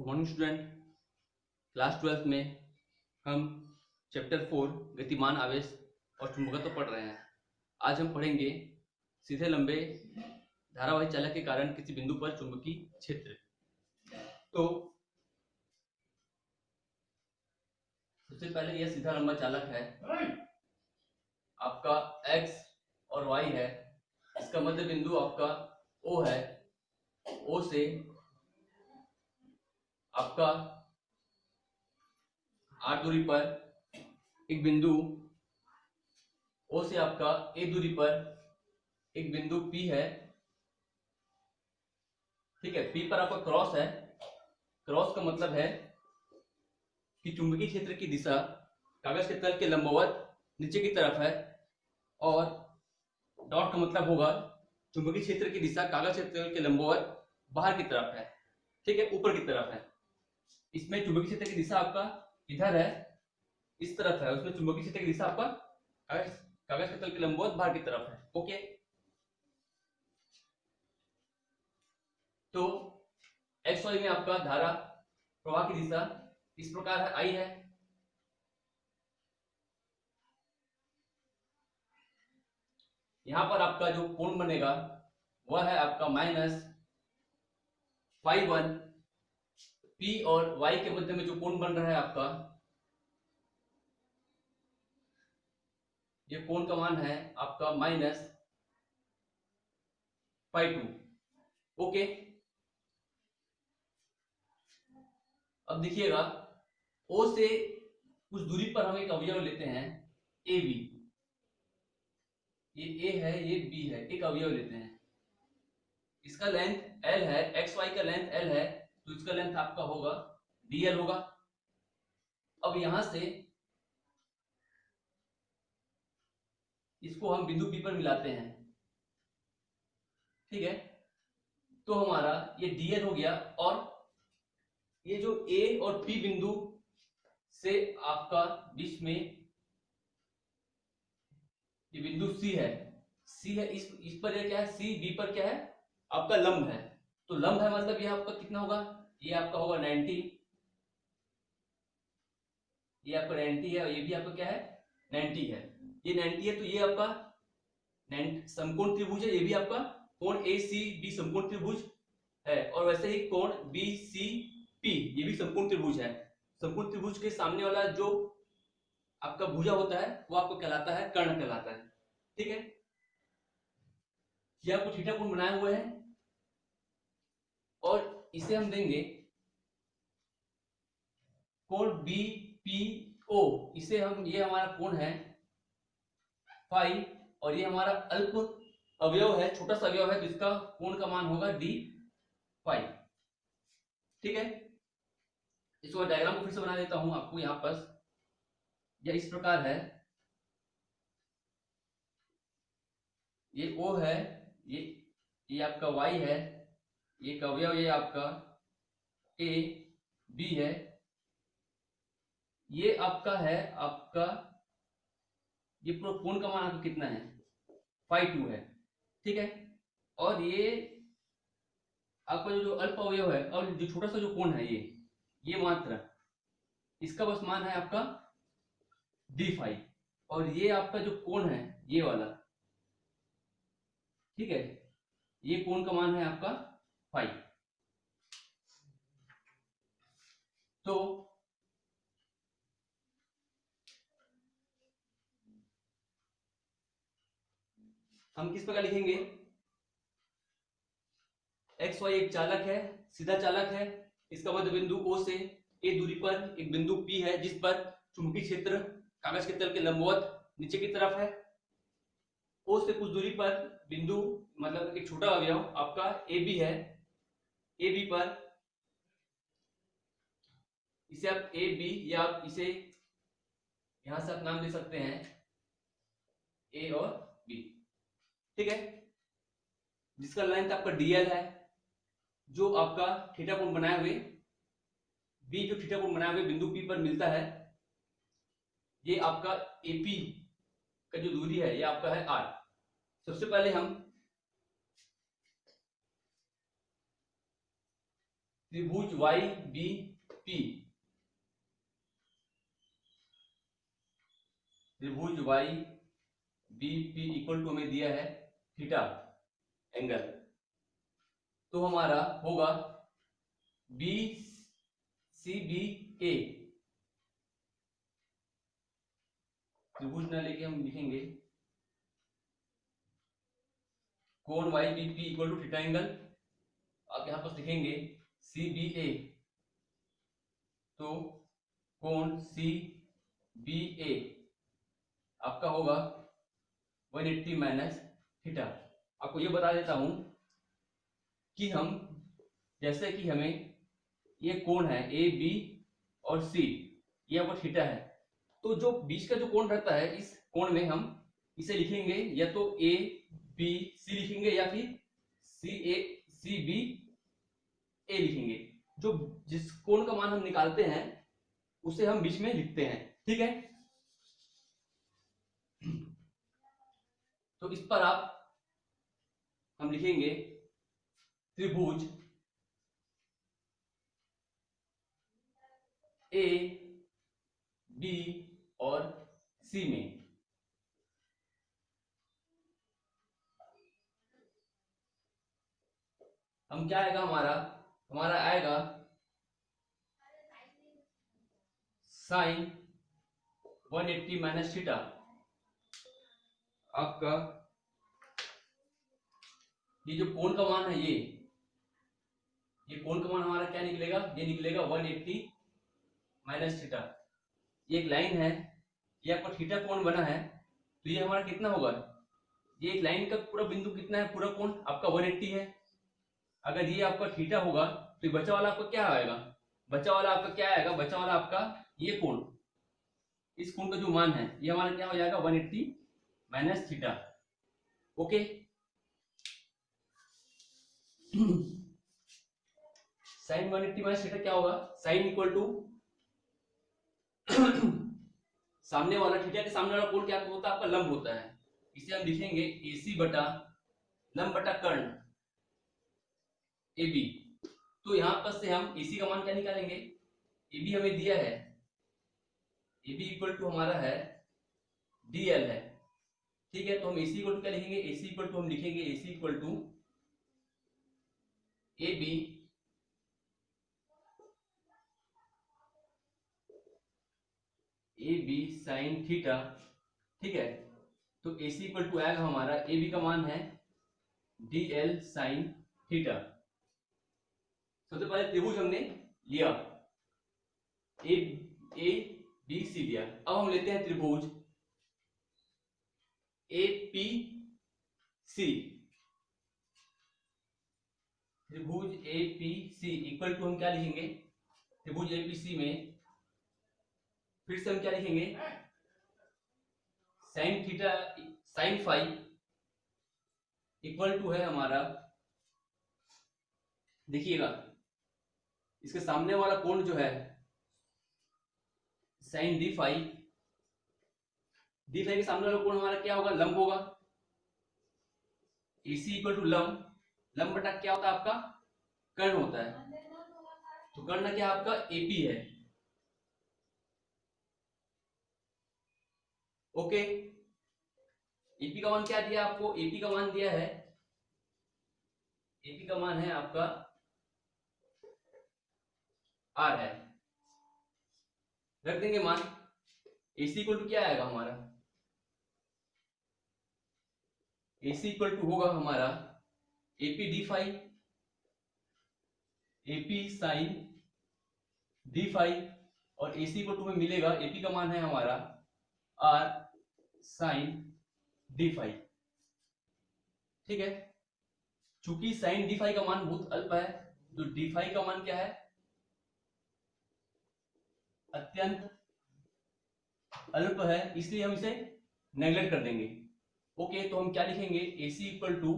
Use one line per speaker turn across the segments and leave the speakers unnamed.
Morning student, class 12th में हम chapter 4 गतिमान आवेश और चुंबकत्व पढ़ रहे हैं। आज हम पढ़ेंगे सीधे लंबे धारावाही चालक के कारण किसी बिंदु पर चुंबकीय क्षेत्र। तो सबसे पहले यह सीधा लंबा चालक है, आपका x और y है। इसका मध्य बिंदु आपका O है। O से आपका r दूरी पर एक बिंदु, O से आपका a दूरी पर एक बिंदु P है। ठीक है, P पर आपका क्रॉस है। क्रॉस का मतलब है कि चुंबकीय क्षेत्र की दिशा कागज के तल के लंबवत नीचे की तरफ है, और डॉट का मतलब होगा चुंबकीय क्षेत्र की दिशा कागज के तल के लंबवत बाहर की तरफ है। ठीक है, ऊपर की तरफ है। इसमें चुंबकीय क्षेत्र की दिशा आपका इधर है, इस तरफ है। उसमें चुंबकीय क्षेत्र की दिशा आपका कागज के तल के लंबवत बाहर की तरफ है। ओके, तो एक्स वाई में आपका धारा प्रवाह की दिशा इस प्रकार है, आई है। यहां पर आपका जो कोण बनेगा वह है आपका -φ1। P और Y के मध्य में जो कोण बन रहा है आपका, ये कोण का मान है आपका -φ2। ओके, अब देखिएगा, O से कुछ दूरी पर हम एक अवयव लेते हैं AB। ये A है, ये B है, एक अवयव लेते हैं। इसका लेंथ L है, XY का लेंथ L है, तो इसका लेंथ आपका होगा DL होगा। अब यहां से इसको हम बिंदु P पर मिलाते हैं। ठीक है, तो हमारा ये DL हो गया, और ये जो A और P बिंदु से आपका बीच में ये बिंदु C है। C है, इस पर ये क्या है, C B पर क्या है आपका लंब है। तो लंब है मतलब ये आपका कितना होगा, ये आपका होगा 90। ये आपका 90 है, और ये भी आपका क्या है 90 है। ये 90 है, तो ये आपका समकोण त्रिभुज है। ये भी आपका कोण ACB समकोण त्रिभुज है, और वैसे ही कोण BCP ये भी समकोण त्रिभुज है। समकोण त्रिभुज के सामने वाला जो आपका भुजा होता है वो आपको कहलाता है कर्ण कहलाता है। ठीक है, ये आपको थीटा कोण बनाए हुए हैं, और इसे हम देंगे कोण BPO। इसे हम, ये हमारा कोण है फाई, और ये हमारा अल्प अवयव है, छोटा सा अवयव है, जिसका कोण का मान होगा D फाई। ठीक है, इसको डायग्राम को फिर से बना देता हूं आपको। यहां पर यह इस प्रकार है, ये O है, ये आपका Y है, ये अवयव ये आपका A B है, ये आपका है आपका, ये पूरा कोण का मान आपका कितना है φ2 है। ठीक है, और ये आपका जो अल्प अवयव है और जो छोटा सा जो कोण है ये मात्र इसका बस मान है आपका D फाई, और ये आपका जो कोण है ये वाला, ठीक है, ये कोण का मान है आपका फाई। तो हम किस प्रकार लिखेंगे, एक्स वाई एक चालक है, सीधा चालक है। इसका मध्य बिंदु O से A दूरी पर एक बिंदु P है, जिस पर चुंबकीय क्षेत्र कागज के तल के लंबवत नीचे की तरफ है। O से कुछ दूरी पर बिंदु, मतलब एक छोटा अवयव आपका AB है। AB पर इसे आप AB, या आप इसे यहां से आप नाम दे सकते हैं A और B। ठीक है, जिसका लेंथ आपका DL है, जो आपका थीटा कोण बनाए हुए B, जो थीटा कोण बनाए हुए बिंदु P पर मिलता है। ये आपका AP का जो दूरी है ये आपका है R। सबसे पहले हम त्रिभुज वाई बी पी, त्रिभुज Y B P equal to हमें दिया है थीटा एंगल, तो हमारा होगा बी सी बी ए, त्रिभुज ना लेके हम लिखेंगे कोण Y B P equal to theta angle, आप यहां पर लिखेंगे सी बी ए, तो कोण सी बी ए आपका होगा 180 माइनस थीटा। आपको ये बता देता हूं कि हम जैसे कि हमें ये कोण है ए बी और सी, ये आपका थीटा है, तो जो बीच का जो कोण रहता है इस कोण में हम इसे लिखेंगे या तो ए बी सी लिखेंगे या फिर सी बी ए लिखेंगे। जो जिस कोण का मान हम निकालते हैं उसे हम बीच में लिखते हैं, ठीक है। तो इस पर हम लिखेंगे त्रिभुज ए बी और सी में हम क्या आएगा हमारा आएगा साइन 180 माइनस थीटा, आपका ये जो कोण का मान है ये कोण का मान हमारा क्या निकलेगा, ये निकलेगा 180 माइनस थीटा। ये एक लाइन है, ये आपका थीटा कोण बना है, तो ये हमारा कितना होगा, ये एक लाइन का पूरा बिंदु कितना है, पूरा कोण आपका 180 है। अगर ये आपका थीटा होगा तो बचा वाला आपका क्या आएगा, बचा वाला आपका क्या आएगा, बचा वाला आपका ये कोण, इस कोण का जो मान है ये हमारा क्या हो जाएगा 180 minus theta, okay. Sine 180 minus theta क्या होगा, साइन इक्वल टू सामने वाला थीटा के सामने वाला कोण क्या होता है, आपका लंब होता है, इसे हम लिखेंगे AC बटा लंब बटा कर्ण AB। तो यहां पर से हम AC का मान क्या निकालेंगे, AB हमें दिया है, AB इक्वल टू हमारा है DL है, ठीक है। तो हम AC इक्वल टू क्या लिखेंगे, AC इक्वल टू हम लिखेंगे AC equal to AB sine theta, ठीक है। तो AC इक्वल टू आएगा हमारा, AB का मान है DL साइन थीटा। सबसे पहले त्रिभुज हमने लिया ए बी सी लिया, अब हम लेते हैं त्रिभुज ए पी सी, त्रिभुज A P C equal to हम क्या लिखेंगे, त्रिभुज ए पी सी में फिर से हम क्या लिखेंगे, sine theta sine phi equal to है हमारा, देखिएगा इसके सामने वाला कोण जो है साइन डी फाई के सामने वाला कोण हमारा क्या होगा, लंब होगा, AC इक्वल टू लंब बटा क्या होता है आपका कर्ण होता है, तो कर्ण क्या आपका AP है, ओके। AP का मान क्या दिया आपको, AP का मान दिया है, AP का मान है आपका R है, रख देंगे मान। AC इक्वल टू क्या आएगा हमारा, AC इक्वल टू होगा हमारा AP D phi, AP sine D phi, और AC इक्वल टू में मिलेगा, AP का मान है हमारा R साइन डी फाई, ठीक है। चूंकि साइन डी फाई का मान बहुत अल्प है, तो डी फाई का मान क्या है, अत्यंत अल्प है, इसलिए हम इसे नेगलेक्ट कर देंगे, ओके। तो हम क्या लिखेंगे, AC equal to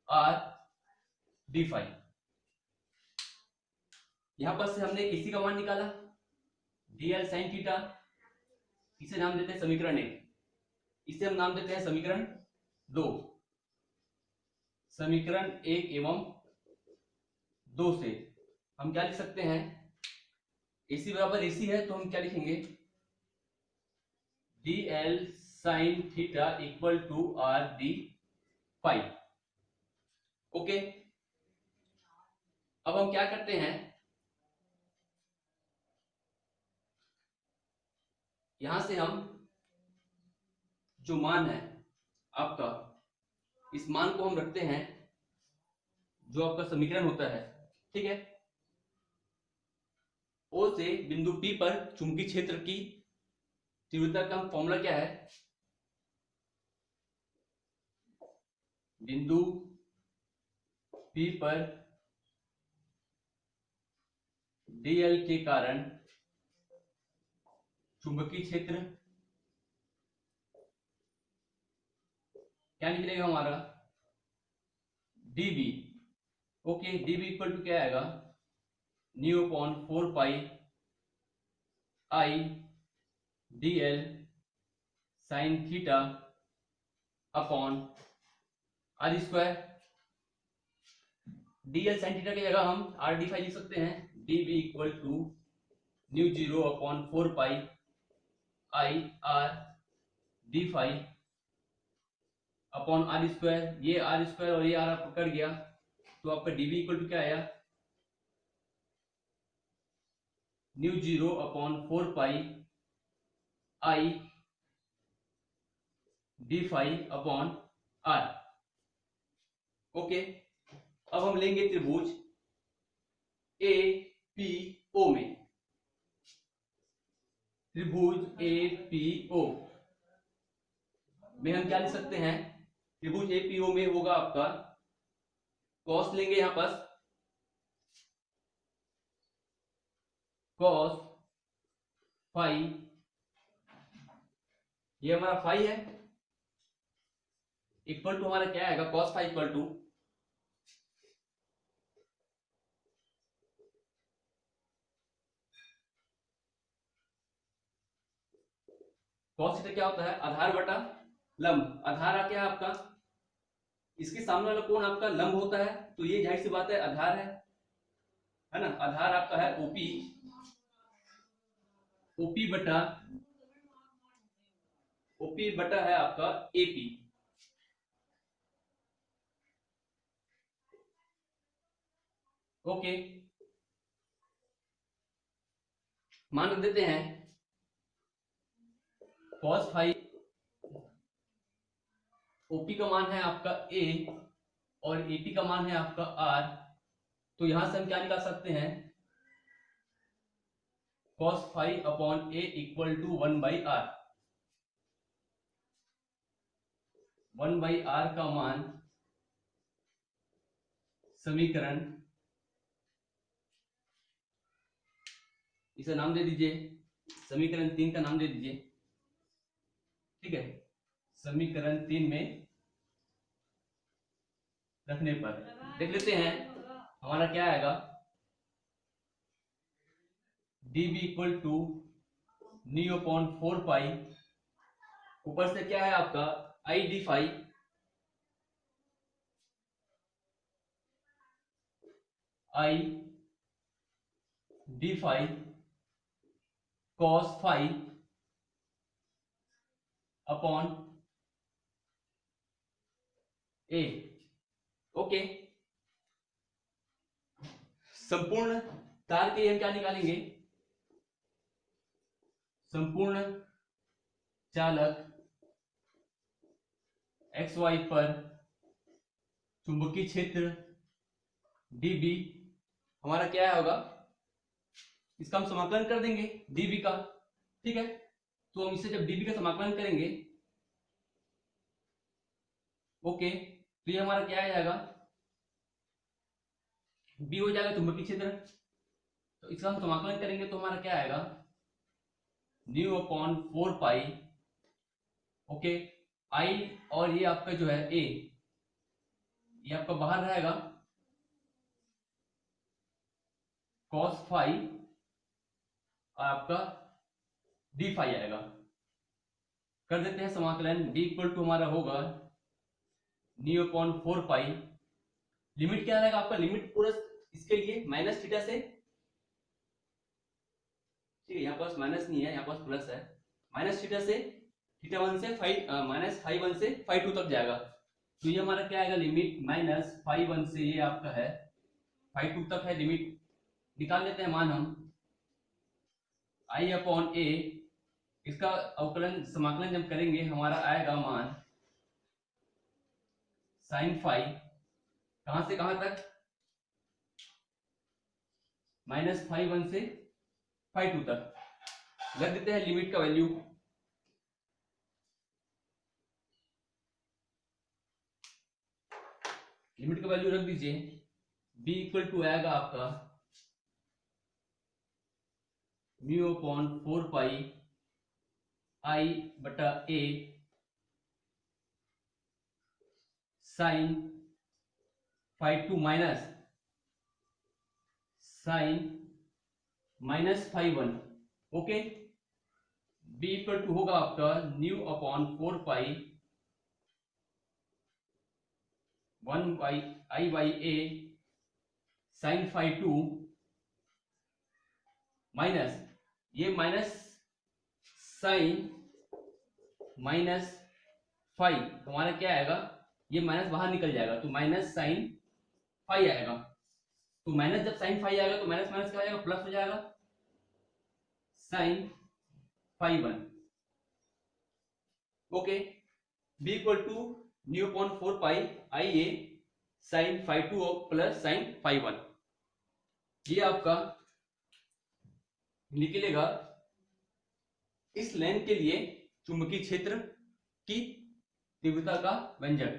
R D phi. यहां पर से हमने AC का मान निकाला DL साइन थीटा, इसे नाम देते हैं समीकरण 1, इसे हम नाम देते हैं समीकरण 2, समीकरण 1 एवं 2 से हम क्या लिख सकते हैं, AC बराबर AC है तो हम क्या लिखेंगे, DL sine theta equal to RD phi. Okay, अब हम क्या करते हैं, यहां से हम जो मान है आपका, इस मान को हम रखते हैं जो आपका समीकरण होता है, ठीक है। O से बिंदु P पर चुंबकीय क्षेत्र की तीव्रता का फॉर्मूला क्या है, बिंदु P पर dl के कारण चुंबकीय क्षेत्र क्या निकलेगा हमारा, dB। Okay, dB equal to क्या आएगा, mu upon 4 pi I dl sine theta upon R square. dl sine theta की जगह हम RD फाई लिख सकते हैं, dB equal to mu 0 upon 4 pi I R D phi upon R square. ये R square और ये आर आपको कट गया तो आपका dB इक्वल टू क्या आया, mu 0 upon 4 pi I D phi upon R। Okay, अब हम लेंगे त्रिभुज APO में, त्रिभुज APO में हम क्या लिख सकते हैं, त्रिभुज APO में होगा आपका कॉस लेंगे, यहां पास कॉस फाई, ये हमारा फाई है, इक्वल टू हमारा क्या आएगा, cos phi equal to cos theta क्या होता है, आधार बटा लंब। आधार क्या है आपका, इसके सामने वाला कोण आपका लंब होता है, तो ये जाहिर सी बात है आधार है ना। आधार आपका है OP, OP बटा है आपका AP। ओके, मान रख देते हैं cos फाई, OP का मान है आपका A और AP का मान है आपका R, तो यहां से हम क्या निकाल सकते हैं, cos phi upon A equal to 1/r। 1/r का मान समीकरण, इसे नाम दे दीजिए, समीकरण 3 का नाम दे दीजिए, ठीक है। समीकरण 3 में रखने पर देख लेते हैं हमारा क्या आएगा, dB equal to mu upon 4 pi, ऊपर से क्या है आपका I D phi cos phi upon A। Okay, संपूर्ण तार के हम क्या निकालेंगे, संपूर्ण चालक XY पर चुंबकीय क्षेत्र dB हमारा क्या होगा, इसका हम समाकलन कर देंगे dB का, ठीक है। तो हम इसे जब dB का समाकलन करेंगे, ओके, तो ये हमारा क्या आ जाएगा, B हो जाएगा चुंबकीय क्षेत्र, तो इसका हम समाकलन करेंगे तो हमारा क्या आएगा, mu upon 4 pi, okay, I और ये आपका जो है A, ये आपका बाहर रहेगा, cos फाई और आपका D फाई आएगा। कर देते हैं समाकलन, D इक्वल टू हमारा होगा न्यू अपॉन 4 पाई, लिमिट क्या रहेगा आपका, लिमिट पूरा इसके लिए माइनस थीटा से, ठीक है, यहाँ पास माइनस नहीं है, यहाँ पास प्लस है, माइनस थीटा से थीटा 1 से माइनस फाइव 1 से फाइव 2 तक जाएगा। तो ये हमारा क्या आएगा, लिमिट माइनस फाइव 1 से ये आपका है फाइव 2 तक है लिमिट। निकाल लेते हैं मान हम आई अपॉन ए, इसका अवकलन समाकलन जब करेंगे हमारा आएगा मान साइन फाइव, कहां से कहां तक, माइनस फाइव 1 से फाइव 2 तक। रख देते हैं लिमिट का वैल्यू, लिमिट का वैल्यू रख दीजिए, b इक्वल टू आएगा आपका म्यू अपॉन 4 पाई आई बटा a sine five 2 minus sine minus five 1। Okay, b equal to होगा आपका nu upon 4 pi 1 by I by a sine five 2 minus ये minus sine minus five, हमारा क्या आएगा, ये माइनस बाहर निकल जाएगा तो माइनस साइन फाइव आएगा। तो माइनस जब साइन फाइव आएगा तो माइनस माइनस क्या हो जाएगा, प्लस हो जाएगा, sine five 1। Okay, b equal to mu upon 4 pi I A sine five 2 plus sine five 1। ये आपका निकलेगा इस लेंथ के लिए चुंबकीय क्षेत्र की तीव्रता का व्यंजक।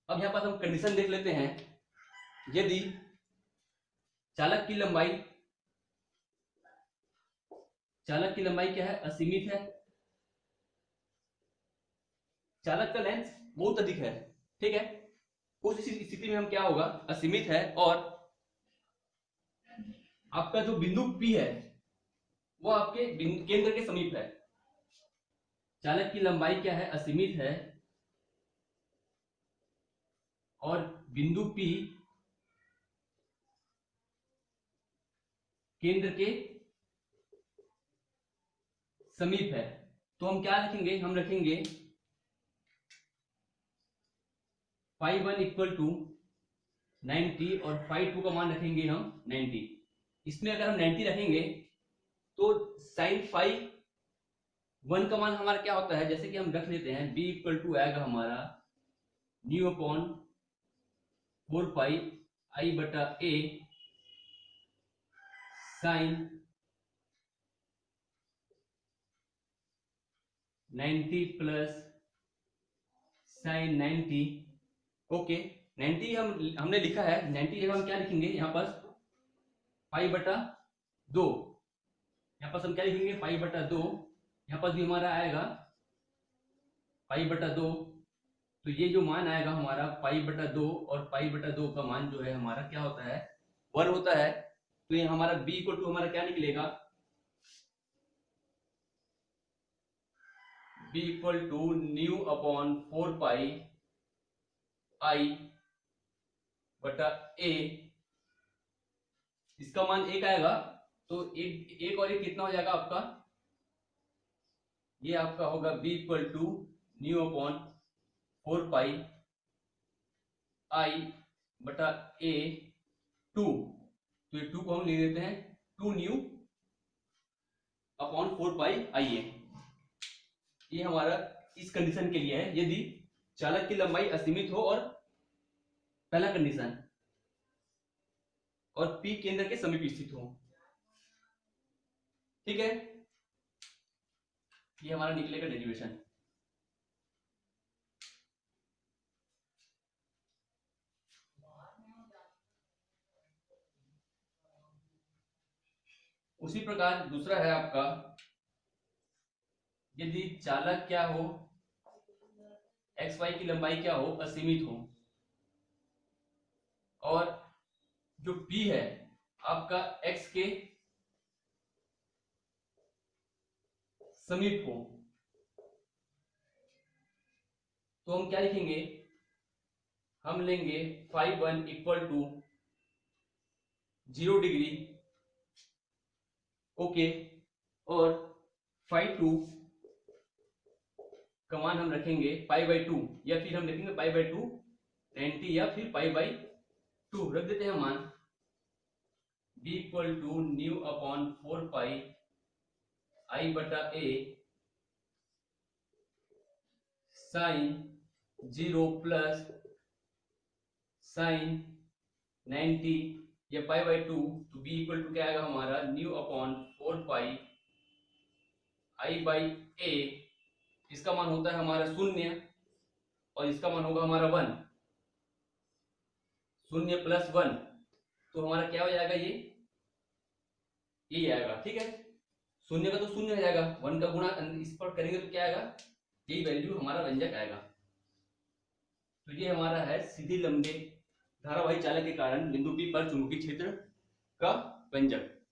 अब यहां पर हम कंडीशन देख लेते हैं, यदि चालक की लंबाई क्या है, असीमित है, चालक का लेंथ बहुत अधिक है, ठीक है, उस स्थिति में हम क्या होगा, असीमित है और आपका जो बिंदु P है वो आपके केंद्र के समीप है। चालक की लंबाई क्या है, असीमित है और बिंदु P केंद्र के समीप है। तो हम क्या रखेंगे, हम रखेंगे फाइव 1 इक्वल टू 90 और फाइव 2 का मान रखेंगे हम 90। इसमें अगर हम 90 रखेंगे तो साइन फाइव 1 का मान हमारा क्या होता है, जैसे कि हम रख लेते हैं b इक्वल टू आएगा हमारा न्यू अपॉन 4 पाई आई बटा a sign 90 plus sine 90। Okay, 90 हमने लिखा है, 90 जगह हम क्या लिखेंगे, यहाँ पर पाई बटा 2, यहाँ पर हम क्या लिखेंगे, पाई बटा 2, यहाँ पर भी हमारा आएगा पाई बटा 2। तो ये जो मान आएगा हमारा पाई बटा 2 और पाई बटा 2 का मान जो है हमारा क्या होता है, 1 होता है। तो ये हमारा b इक्वल टू हमारा क्या निकलेगा, b equal to mu upon 4 pi I बटा ए, इसका मान 1 आएगा तो एक और एक कितना हो जाएगा आपका, ये आपका होगा b equal to mu upon 4 pi I बटा ए 2। तो ये 2 को हम लिख देते हैं 2 न्यू अपॉन 4 पाई आई ए। ये हमारा इस कंडीशन के लिए है, यदि चालक की लंबाई असीमित हो और पहला कंडीशन और P केंद्र के समीप स्थित हो। ठीक है, ये हमारा निकलेगा डेरिवेशन। उसी प्रकार दूसरा है आपका, यदि चालक क्या हो, एक्स वाई की लंबाई क्या हो, असीमित हो और जो P है आपका x के समीप हो, तो हम क्या लिखेंगे, हम लेंगे φ1 इक्वल टू 0 डिग्री, ओके, और φ2 का मान हम रखेंगे π/2, या फिर हम लिखेंगे π/2 90, या फिर π/2 रख देते हैं मान। b equal to mu upon 4 pi i बटा a साइन 0 प्लस साइन 90 या π/2, तो b इक्वल टू क्या आएगा हमारा न्यू अपॉन 4 पाई i/a, इसका मान होता है हमारा 0 और इसका मान होगा हमारा 1, 0 प्लस 1, तो हमारा क्या हो जाएगा, ये आएगा, ठीक है। 0 का तो 0 हो जाएगा, 1 का गुणा इस पर करेंगे तो क्या आएगा, यही वैल्यू हमारा व्यंजक आएगा। तो ये हमारा है सीधी लंबे धारावाही चालक के कारण बिंदु P पर चुंबकीय क्षेत्र का व्यंजक।